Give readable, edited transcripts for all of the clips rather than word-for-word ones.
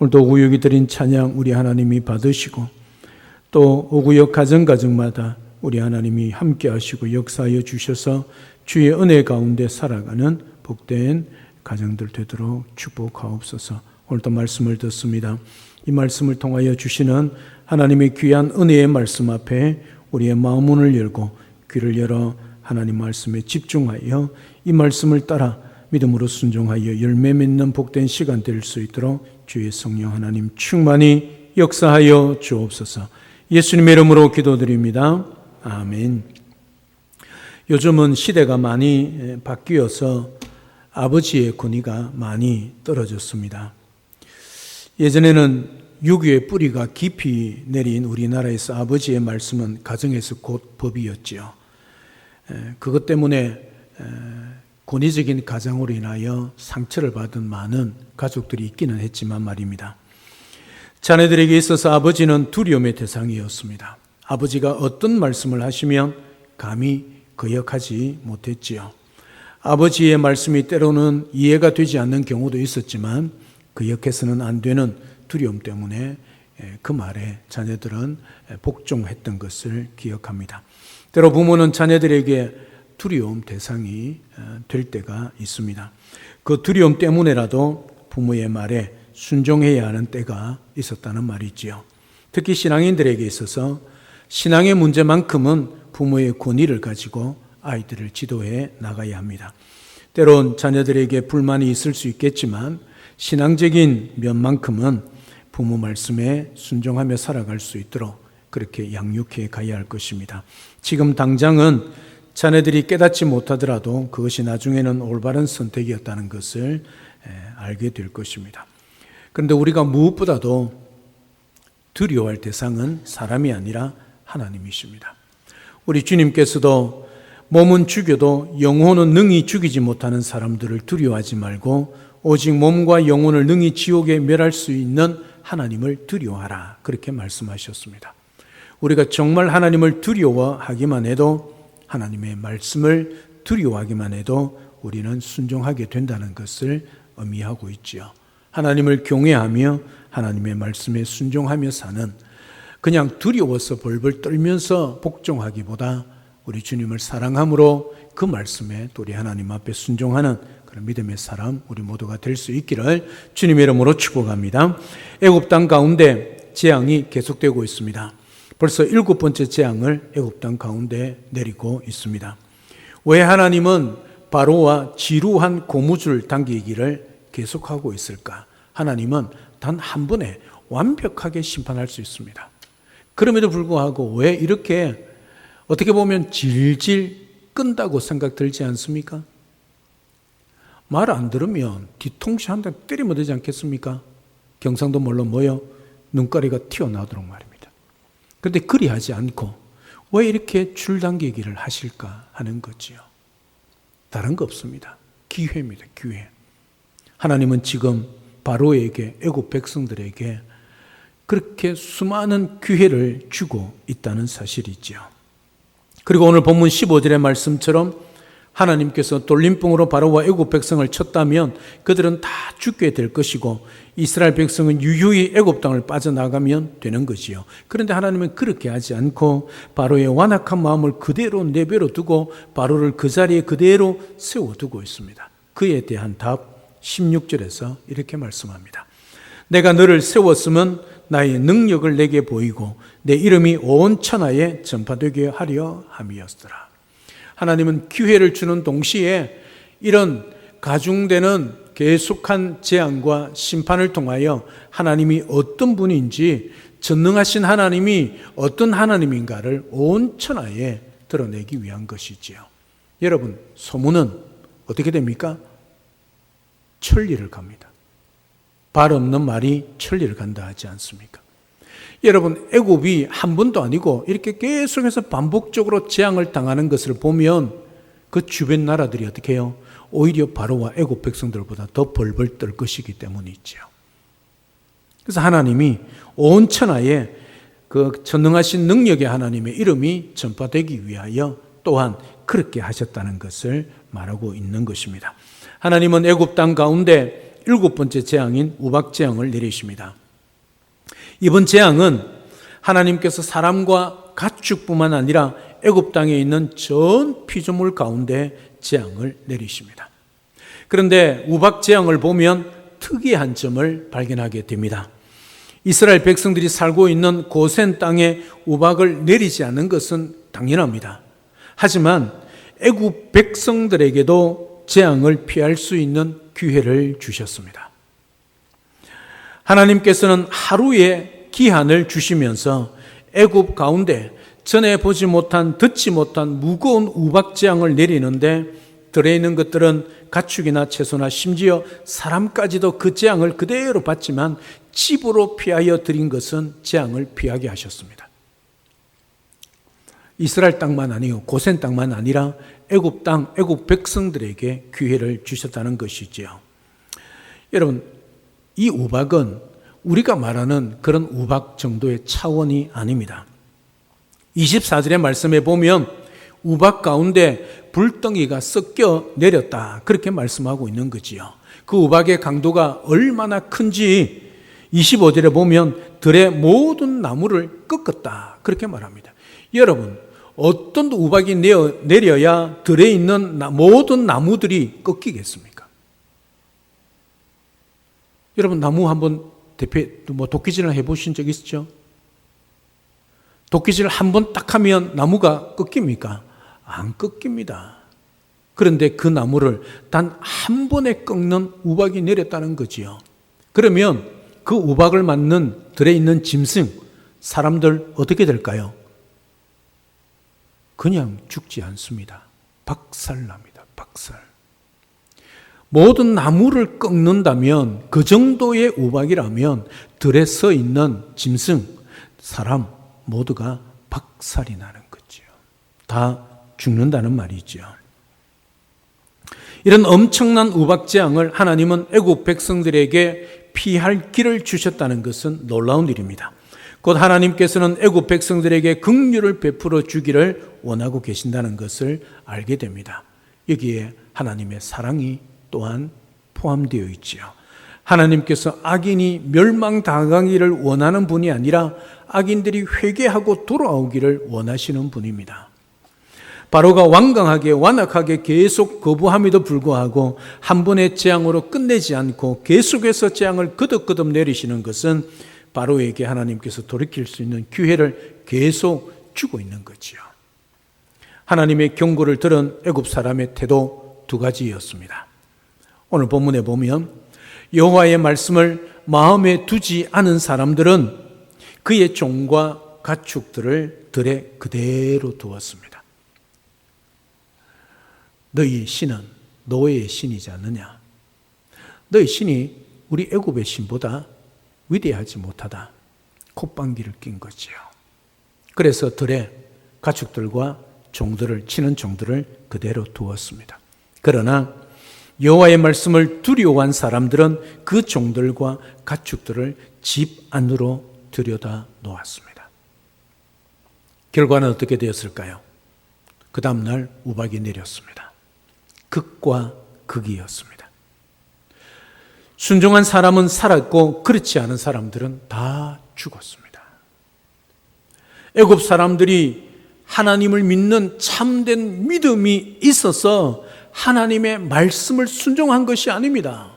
오늘도 오구육이 드린 찬양 우리 하나님이 받으시고 또 오구역 가정가정마다 우리 하나님이 함께 하시고 역사하여 주셔서 주의 은혜 가운데 살아가는 복된 가정들 되도록 축복하옵소서. 오늘도 말씀을 듣습니다. 이 말씀을 통하여 주시는 하나님의 귀한 은혜의 말씀 앞에 우리의 마음 문을 열고 귀를 열어 하나님 말씀에 집중하여 이 말씀을 따라 믿음으로 순종하여 열매 맺는 복된 시간 될 수 있도록 주의 성령 하나님 충만히 역사하여 주옵소서. 예수님의 이름으로 기도드립니다. 아멘. 요즘은 시대가 많이 바뀌어서 아버지의 권위가 많이 떨어졌습니다. 예전에는 유교의 뿌리가 깊이 내린 우리나라에서 아버지의 말씀은 가정에서 곧 법이었지요. 그것 때문에 권위적인 가장으로 인하여 상처를 받은 많은 가족들이 있기는 했지만 말입니다. 자녀들에게 있어서 아버지는 두려움의 대상이었습니다. 아버지가 어떤 말씀을 하시면 감히 거역하지 못했지요. 아버지의 말씀이 때로는 이해가 되지 않는 경우도 있었지만 거역해서는 안 되는 두려움 때문에 그 말에 자녀들은 복종했던 것을 기억합니다. 때로 부모는 자녀들에게 두려움 대상이 될 때가 있습니다. 그 두려움 때문에라도 부모의 말에 순종해야 하는 때가 있었다는 말이지요. 특히 신앙인들에게 있어서 신앙의 문제만큼은 부모의 권위를 가지고 아이들을 지도해 나가야 합니다. 때론 자녀들에게 불만이 있을 수 있겠지만 신앙적인 면만큼은 부모 말씀에 순종하며 살아갈 수 있도록 그렇게 양육해 가야 할 것입니다. 지금 당장은 자녀들이 깨닫지 못하더라도 그것이 나중에는 올바른 선택이었다는 것을 알게 될 것입니다. 그런데 우리가 무엇보다도 두려워할 대상은 사람이 아니라 하나님이십니다. 우리 주님께서도 몸은 죽여도 영혼은 능히 죽이지 못하는 사람들을 두려워하지 말고 오직 몸과 영혼을 능히 지옥에 멸할 수 있는 하나님을 두려워하라, 그렇게 말씀하셨습니다. 우리가 정말 하나님을 두려워하기만 해도, 하나님의 말씀을 두려워하기만 해도 우리는 순종하게 된다는 것을 의미하고 있지요. 하나님을 경외하며 하나님의 말씀에 순종하며 사는, 그냥 두려워서 벌벌 떨면서 복종하기보다 우리 주님을 사랑함으로 그 말씀에 또 우리 하나님 앞에 순종하는 그런 믿음의 사람 우리 모두가 될 수 있기를 주님의 이름으로 축복합니다. 애굽 땅 가운데 재앙이 계속되고 있습니다. 벌써 7번째 재앙을 애굽 땅 가운데 내리고 있습니다. 왜 하나님은 바로와 지루한 고무줄 당기기를 계속하고 있을까? 하나님은 단 한 번에 완벽하게 심판할 수 있습니다. 그럼에도 불구하고 왜 이렇게 어떻게 보면 질질 끈다고 생각 들지 않습니까? 말 안 들으면 뒤통수 한 대 때리면 되지 않겠습니까? 경상도 물론 뭐요? 눈가리가 튀어나오도록 말입니다. 그런데 그리하지 않고 왜 이렇게 줄당기기를 하실까 하는 거지요. 다른 거 없습니다. 기회입니다. 기회. 하나님은 지금 바로에게, 애굽 백성들에게 그렇게 수많은 기회를 주고 있다는 사실이지요. 그리고 오늘 본문 15절의 말씀처럼 하나님께서 돌림병으로 바로와 애굽 백성을 쳤다면 그들은 다 죽게 될 것이고 이스라엘 백성은 유유히 애굽 땅을 빠져나가면 되는 것이요. 그런데 하나님은 그렇게 하지 않고 바로의 완악한 마음을 그대로 내버려 두고 바로를 그 자리에 그대로 세워두고 있습니다. 그에 대한 답 16절에서 이렇게 말씀합니다. 내가 너를 세웠으면 나의 능력을 내게 보이고 내 이름이 온 천하에 전파되게 하려 함이었더라. 하나님은 기회를 주는 동시에 이런 가중되는 계속한 재앙과 심판을 통하여 하나님이 어떤 분인지, 전능하신 하나님이 어떤 하나님인가를 온 천하에 드러내기 위한 것이지요. 여러분, 소문은 어떻게 됩니까? 천리를 갑니다. 발 없는 말이 천리를 간다 하지 않습니까? 여러분, 애굽이 한 번도 아니고 이렇게 계속해서 반복적으로 재앙을 당하는 것을 보면 그 주변 나라들이 어떻게 해요? 오히려 바로와 애굽 백성들보다 더 벌벌 떨 것이기 때문이죠. 그래서 하나님이 온 천하에 그 전능하신 능력의 하나님의 이름이 전파되기 위하여 또한 그렇게 하셨다는 것을 말하고 있는 것입니다. 하나님은 애굽 땅 가운데 일곱 번째 재앙인 우박 재앙을 내리십니다. 이번 재앙은 하나님께서 사람과 가축뿐만 아니라 애굽 땅에 있는 전 피조물 가운데 재앙을 내리십니다. 그런데 우박 재앙을 보면 특이한 점을 발견하게 됩니다. 이스라엘 백성들이 살고 있는 고센 땅에 우박을 내리지 않는 것은 당연합니다. 하지만 애굽 백성들에게도 재앙을 피할 수 있는 기회를 주셨습니다. 하나님께서는 하루의 기한을 주시면서 애굽 가운데 전에 보지 못한 듣지 못한 무거운 우박 재앙을 내리는데 들어있는 것들은 가축이나 채소나 심지어 사람까지도 그 재앙을 그대로 받지만 집으로 피하여 드린 것은 재앙을 피하게 하셨습니다. 이스라엘 땅만 아니고 고센 땅만 아니라 애굽 땅, 애굽 백성들에게 기회를 주셨다는 것이지요. 여러분, 이 우박은 우리가 말하는 그런 우박 정도의 차원이 아닙니다. 24절의 말씀에 보면 우박 가운데 불덩이가 섞여 내렸다, 그렇게 말씀하고 있는 거지요. 그 우박의 강도가 얼마나 큰지 25절에 보면 들의 모든 나무를 꺾었다, 그렇게 말합니다. 여러분, 어떤 우박이 내려야 들에 있는 모든 나무들이 꺾이겠습니까? 여러분, 나무 한번 도끼질을 해보신 적 있죠? 도끼질 한번 딱 하면 나무가 꺾입니까? 안 꺾입니다. 그런데 그 나무를 단 한 번에 꺾는 우박이 내렸다는 거지요. 그러면 그 우박을 맞는 들에 있는 짐승, 사람들 어떻게 될까요? 그냥 죽지 않습니다. 박살납니다. 박살. 모든 나무를 꺾는다면, 그 정도의 우박이라면 들에 서 있는 짐승, 사람 모두가 박살이 나는 거죠. 다 죽는다는 말이죠. 이런 엄청난 우박 재앙을 하나님은 애굽 백성들에게 피할 길을 주셨다는 것은 놀라운 일입니다. 곧 하나님께서는 애굽 백성들에게 긍휼을 베풀어 주기를 원하고 계신다는 것을 알게 됩니다. 여기에 하나님의 사랑이 또한 포함되어 있지요. 하나님께서 악인이 멸망당하기를 원하는 분이 아니라 악인들이 회개하고 돌아오기를 원하시는 분입니다. 바로가 완강하게 완악하게 계속 거부함에도 불구하고 한 번의 재앙으로 끝내지 않고 계속해서 재앙을 거듭거듭 내리시는 것은 바로에게 하나님께서 돌이킬 수 있는 기회를 계속 주고 있는 거지요. 하나님의 경고를 들은 애굽 사람의 태도 두 가지였습니다. 오늘 본문에 보면 여호와의 말씀을 마음에 두지 않은 사람들은 그의 종과 가축들을 들에 그대로 두었습니다. 너희 신은 노예의 신이지 않느냐? 너희 신이 우리 애굽의 신보다 위대하지 못하다. 콧방귀를 낀 거지요. 그래서 들에 가축들과 종들을 치는 종들을 그대로 두었습니다. 그러나 여호와의 말씀을 두려워한 사람들은 그 종들과 가축들을 집 안으로 들여다 놓았습니다. 결과는 어떻게 되었을까요? 그 다음 날 우박이 내렸습니다. 극과 극이었습니다. 순종한 사람은 살았고 그렇지 않은 사람들은 다 죽었습니다. 애굽 사람들이 하나님을 믿는 참된 믿음이 있어서 하나님의 말씀을 순종한 것이 아닙니다.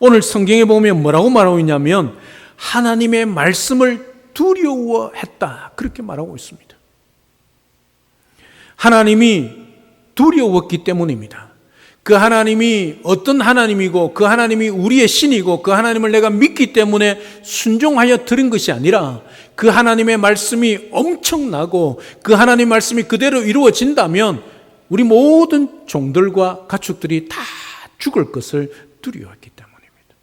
오늘 성경에 보면 뭐라고 말하고 있냐면 하나님의 말씀을 두려워했다, 그렇게 말하고 있습니다. 하나님이 두려웠기 때문입니다. 그 하나님이 어떤 하나님이고 그 하나님이 우리의 신이고 그 하나님을 내가 믿기 때문에 순종하여 들은 것이 아니라 그 하나님의 말씀이 엄청나고 그 하나님의 말씀이 그대로 이루어진다면 우리 모든 종들과 가축들이 다 죽을 것을 두려워했기 때문입니다.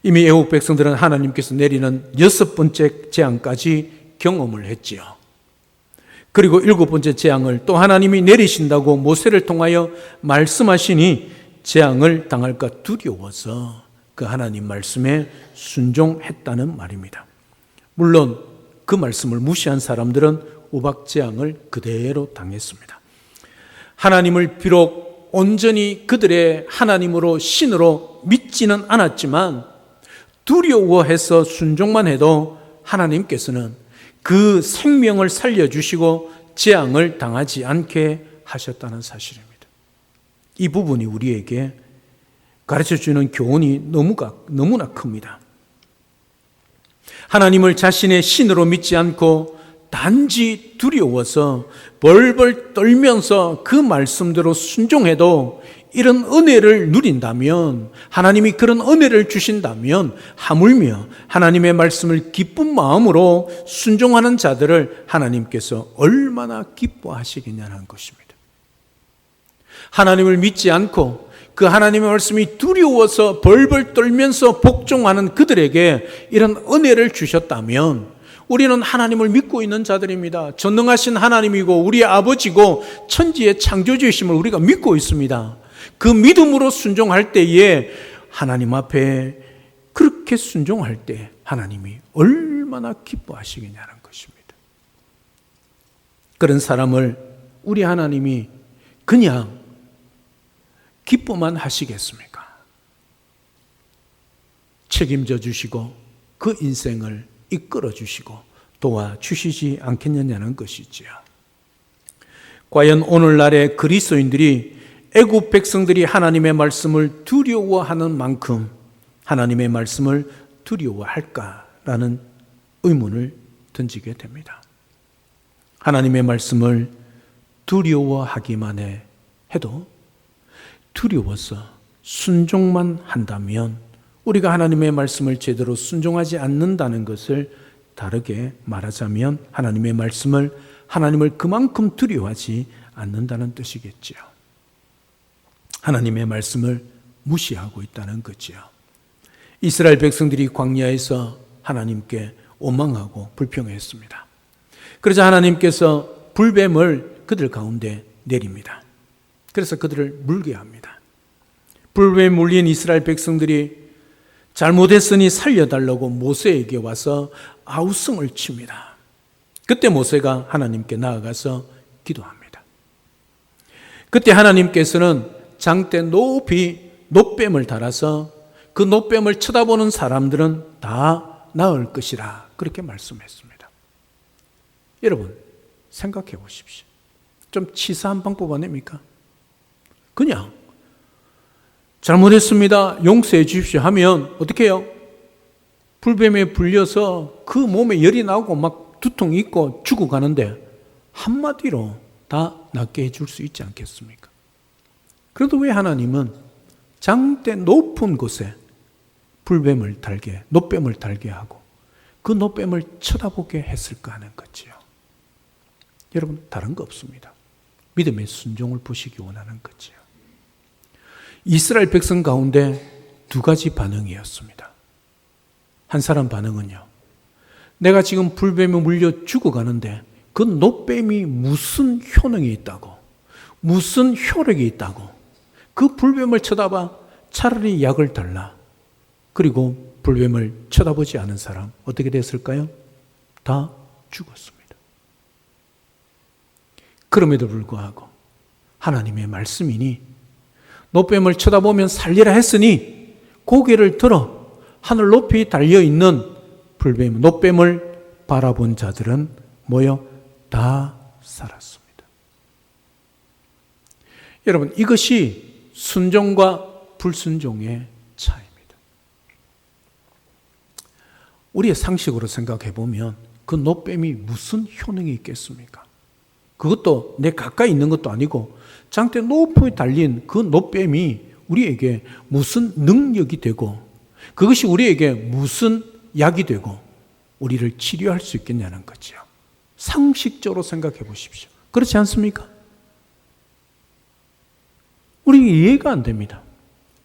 이미 애국 백성들은 하나님께서 내리는 6번째 재앙까지 경험을 했지요. 그리고 7번째 재앙을 또 하나님이 내리신다고 모세를 통하여 말씀하시니 재앙을 당할까 두려워서 그 하나님 말씀에 순종했다는 말입니다. 물론 그 말씀을 무시한 사람들은 우박 재앙을 그대로 당했습니다. 하나님을 비록 온전히 그들의 하나님으로 신으로 믿지는 않았지만 두려워해서 순종만 해도 하나님께서는 그 생명을 살려주시고 재앙을 당하지 않게 하셨다는 사실입니다. 이 부분이 우리에게 가르쳐주는 교훈이 너무나 큽니다. 하나님을 자신의 신으로 믿지 않고 단지 두려워서 벌벌 떨면서 그 말씀대로 순종해도 이런 은혜를 누린다면, 하나님이 그런 은혜를 주신다면 하물며 하나님의 말씀을 기쁜 마음으로 순종하는 자들을 하나님께서 얼마나 기뻐하시겠냐는 것입니다. 하나님을 믿지 않고 그 하나님의 말씀이 두려워서 벌벌 떨면서 복종하는 그들에게 이런 은혜를 주셨다면 우리는 하나님을 믿고 있는 자들입니다. 전능하신 하나님이고 우리의 아버지고 천지의 창조주이심을 우리가 믿고 있습니다. 그 믿음으로 순종할 때에 하나님 앞에 그렇게 순종할 때 하나님이 얼마나 기뻐하시겠냐는 것입니다. 그런 사람을 우리 하나님이 그냥 기뻐만 하시겠습니까? 책임져 주시고 그 인생을 이끌어 주시고 도와주시지 않겠느냐는 것이지요. 과연 오늘날의 그리스도인들이 애굽 백성들이 하나님의 말씀을 두려워하는 만큼 하나님의 말씀을 두려워할까라는 의문을 던지게 됩니다. 하나님의 말씀을 두려워하기만 해도 두려워서 순종만 한다면 우리가 하나님의 말씀을 제대로 순종하지 않는다는 것을 다르게 말하자면 하나님의 말씀을 하나님을 그만큼 두려워하지 않는다는 뜻이겠지요. 하나님의 말씀을 무시하고 있다는 거지요. 이스라엘 백성들이 광야에서 하나님께 원망하고 불평했습니다. 그러자 하나님께서 불뱀을 그들 가운데 내립니다. 그래서 그들을 물게 합니다. 불뱀에 물린 이스라엘 백성들이 잘못했으니 살려달라고 모세에게 와서 아우성을 칩니다. 그때 모세가 하나님께 나아가서 기도합니다. 그때 하나님께서는 장대 높이 놋뱀을 달아서 그 놋뱀을 쳐다보는 사람들은 다 나을 것이라 그렇게 말씀했습니다. 여러분 생각해 보십시오. 좀 치사한 방법 아닙니까? 그냥 잘못했습니다, 용서해 주십시오 하면 어떻게 해요? 불뱀에 불려서 그 몸에 열이 나고 막 두통이 있고 죽어가는데 한마디로 다 낫게 해줄 수 있지 않겠습니까? 그래도 왜 하나님은 장대 높은 곳에 불뱀을 달게, 놋뱀을 달게 하고 그 놋뱀을 쳐다보게 했을까 하는 거지요. 여러분 다른 거 없습니다. 믿음의 순종을 보시기 원하는 거지요. 이스라엘 백성 가운데 두 가지 반응이었습니다. 한 사람 반응은요, 내가 지금 불뱀에 물려 죽어가는데 그 놋뱀이 무슨 효능이 있다고, 무슨 효력이 있다고, 그 불뱀을 쳐다봐, 차라리 약을 달라. 그리고 불뱀을 쳐다보지 않은 사람 어떻게 됐을까요? 다 죽었습니다. 그럼에도 불구하고 하나님의 말씀이니 놋뱀을 쳐다보면 살리라 했으니 고개를 들어 하늘 높이 달려있는 불뱀, 놋뱀을 바라본 자들은 모여 다 살았습니다. 여러분 이것이 순종과 불순종의 차이입니다. 우리의 상식으로 생각해 보면 그 놋뱀이 무슨 효능이 있겠습니까? 그것도 내 가까이 있는 것도 아니고 장대 높이 달린 그 놋뱀이 우리에게 무슨 능력이 되고 그것이 우리에게 무슨 약이 되고 우리를 치료할 수 있겠냐는 거죠. 상식적으로 생각해 보십시오. 그렇지 않습니까? 우리 이해가 안 됩니다.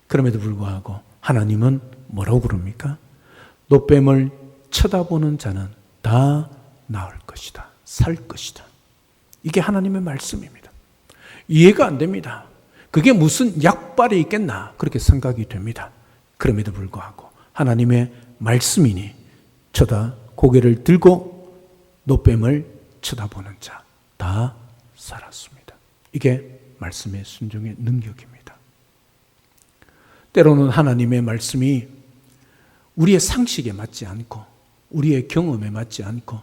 그럼에도 불구하고 하나님은 뭐라고 그럽니까? 놋뱀을 쳐다보는 자는 다 나을 것이다. 살 것이다. 이게 하나님의 말씀입니다. 이해가 안 됩니다. 그게 무슨 약발이 있겠나 그렇게 생각이 됩니다. 그럼에도 불구하고 하나님의 말씀이니 고개를 들고 놋뱀을 쳐다보는 자 다 살았습니다. 이게 말씀의 순종의 능력입니다. 때로는 하나님의 말씀이 우리의 상식에 맞지 않고 우리의 경험에 맞지 않고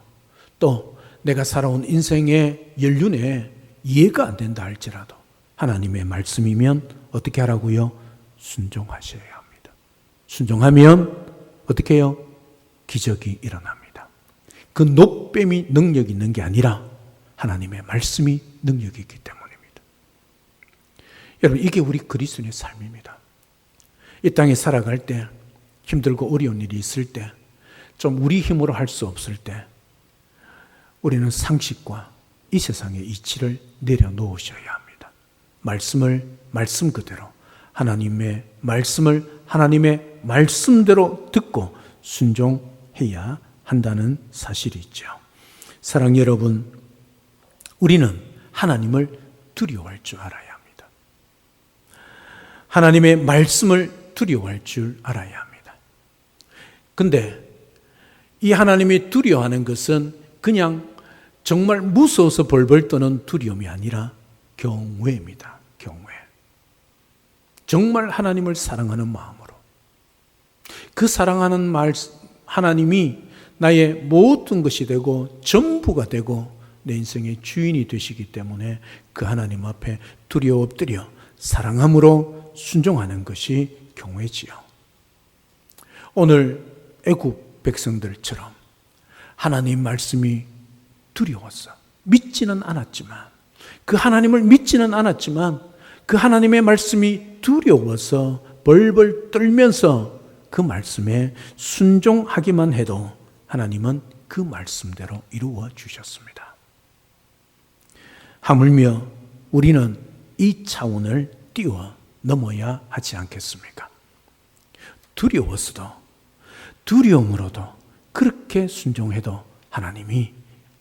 또 내가 살아온 인생의 연륜에 이해가 안 된다 할지라도 하나님의 말씀이면 어떻게 하라고요? 순종하셔야 합니다. 순종하면 어떻게 해요? 기적이 일어납니다. 그 녹뱀이 능력이 있는 게 아니라 하나님의 말씀이 능력이 있기 때문입니다. 여러분, 이게 우리 그리스도인의 삶입니다. 이 땅에 살아갈 때 힘들고 어려운 일이 있을 때 좀 우리 힘으로 할 수 없을 때 우리는 상식과 이 세상의 이치를 내려놓으셔야 합니다. 말씀을 말씀 그대로 하나님의 말씀을 하나님의 말씀대로 듣고 순종해야 한다는 사실이 있죠. 사랑 여러분, 우리는 하나님을 두려워할 줄 알아야 합니다. 하나님의 말씀을 두려워할 줄 알아야 합니다. 근데 이 하나님이 두려워하는 것은 그냥 정말 무서워서 벌벌 떠는 두려움이 아니라 경외입니다. 경외. 정말 하나님을 사랑하는 마음으로. 그 사랑하는 하나님이 나의 모든 것이 되고 전부가 되고 내 인생의 주인이 되시기 때문에 그 하나님 앞에 두려워 엎드려 사랑함으로 순종하는 것이 경외지요. 오늘 애굽 백성들처럼 하나님 말씀이 두려웠어. 믿지는 않았지만 그 하나님을 믿지는 않았지만 그 하나님의 말씀이 두려워서 벌벌 떨면서 그 말씀에 순종하기만 해도 하나님은 그 말씀대로 이루어 주셨습니다. 하물며 우리는 이 차원을 뛰어넘어야 하지 않겠습니까? 두려웠어도 두려움으로도 그렇게 순종해도 하나님이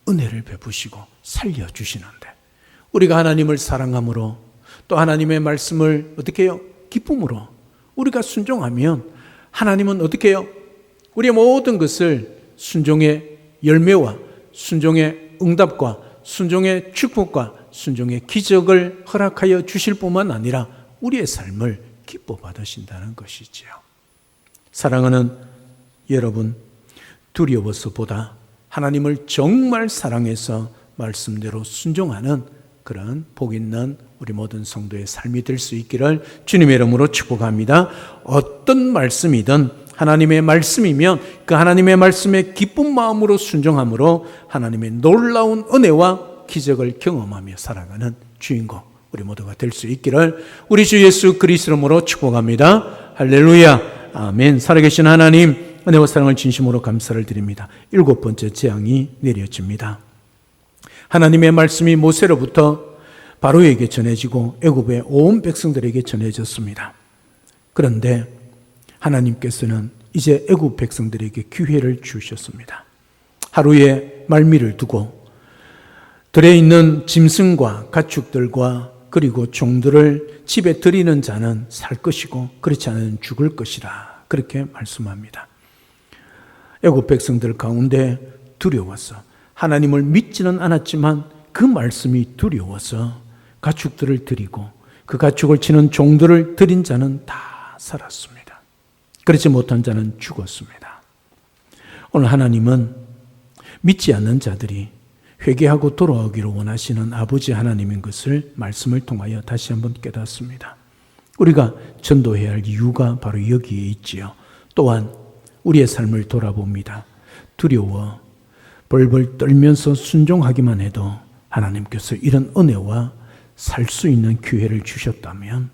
은혜를 베푸시고 살려주시는데 우리가 하나님을 사랑함으로 또 하나님의 말씀을 어떻게 해요? 기쁨으로 우리가 순종하면 하나님은 어떻게 해요? 우리의 모든 것을 순종의 열매와 순종의 응답과 순종의 축복과 순종의 기적을 허락하여 주실 뿐만 아니라 우리의 삶을 기뻐 받으신다는 것이지요. 사랑하는 여러분, 두려워서보다 하나님을 정말 사랑해서 말씀대로 순종하는 그런 복 있는 우리 모든 성도의 삶이 될 수 있기를 주님의 이름으로 축복합니다. 어떤 말씀이든 하나님의 말씀이면 그 하나님의 말씀에 기쁜 마음으로 순종함으로 하나님의 놀라운 은혜와 기적을 경험하며 살아가는 주인공 우리 모두가 될 수 있기를 우리 주 예수 그리스도로 축복합니다. 할렐루야. 아멘. 살아계신 하나님, 은혜와 사랑을 진심으로 감사를 드립니다. 7번째 재앙이 내려집니다. 하나님의 말씀이 모세로부터 바로에게 전해지고 애굽의 온 백성들에게 전해졌습니다. 그런데 하나님께서는 이제 애굽 백성들에게 기회를 주셨습니다. 하루에 말미를 두고 들에 있는 짐승과 가축들과 그리고 종들을 집에 들이는 자는 살 것이고 그렇지 않으면 죽을 것이라 그렇게 말씀합니다. 애굽 백성들 가운데 두려워서 하나님을 믿지는 않았지만 그 말씀이 두려워서 가축들을 드리고 그 가축을 치는 종들을 드린 자는 다 살았습니다. 그렇지 못한 자는 죽었습니다. 오늘 하나님은 믿지 않는 자들이 회개하고 돌아오기를 원하시는 아버지 하나님인 것을 말씀을 통하여 다시 한번 깨닫습니다. 우리가 전도해야 할 이유가 바로 여기에 있지요. 또한 우리의 삶을 돌아봅니다. 두려워 벌벌 떨면서 순종하기만 해도 하나님께서 이런 은혜와 살 수 있는 기회를 주셨다면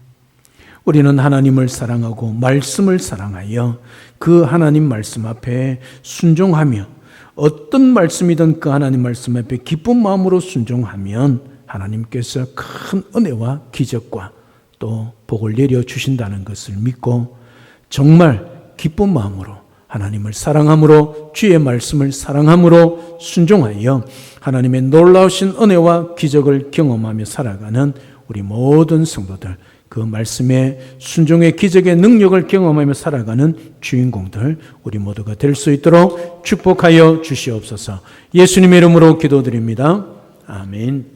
우리는 하나님을 사랑하고 말씀을 사랑하여 그 하나님 말씀 앞에 순종하며 어떤 말씀이든 그 하나님 말씀 앞에 기쁜 마음으로 순종하면 하나님께서 큰 은혜와 기적과 또 복을 내려주신다는 것을 믿고 정말 기쁜 마음으로 하나님을 사랑함으로 주의 말씀을 사랑함으로 순종하여 하나님의 놀라우신 은혜와 기적을 경험하며 살아가는 우리 모든 성도들 그 말씀의 순종의 기적의 능력을 경험하며 살아가는 주인공들 우리 모두가 될 수 있도록 축복하여 주시옵소서. 예수님의 이름으로 기도드립니다. 아멘.